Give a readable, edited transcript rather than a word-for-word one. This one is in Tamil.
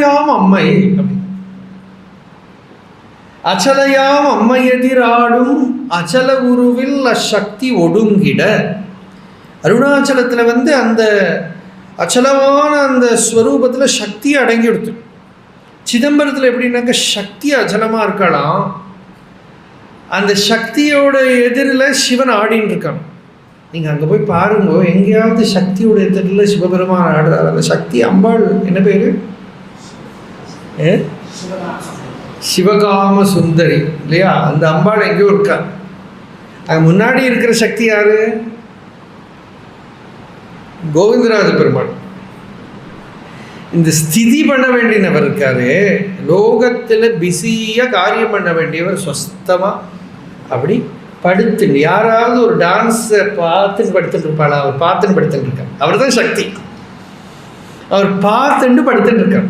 அச்சலையாம் அம்மை, அச்சலையாம் அம்மை எதிராடும் அச்சல உருவில் அசக்தி ஒடுங்கிட. அருணாச்சலத்தில் அந்த அச்சலமான அந்த ஸ்வரூபத்தில் சக்தி அடங்கி எடுத்து. சிதம்பரத்தில் எப்படின்னாக்க சக்தி அச்சலமாக இருக்கலாம், அந்த சக்தியோட எதிரில் சிவன் ஆடின்னு இருக்கான். நீங்கள் அங்கே போய் பாருங்க, எங்கேயாவது சக்தியோட எதிரில் சிவபெருமான் ஆடுறார். அந்த சக்தி அம்பாள் என்ன பேர்? சிவகாம சுந்தரி இல்லையா? அந்த அம்பாள் எங்கேயோ இருக்கா. அங்கே முன்னாடி இருக்கிற சக்தி யாரு? கோவிந்தராஜ பெருமாள். இந்த ஸ்திதி பண்ண வேண்டியவர் இருக்காரு, லோகத்தில் பிஸியாக காரியம் பண்ண வேண்டியவர் சொஸ்தமாக அப்படி படுத்து, யாராவது ஒரு டான்ஸை பார்த்துன்னு படுத்துட்டு இருப்பாளா? அவர் பார்த்துன்னு படுத்துட்டு இருக்கார். அவர் தான் சக்தி. அவர் பார்த்துட்டு படுத்துட்டு இருக்கார்.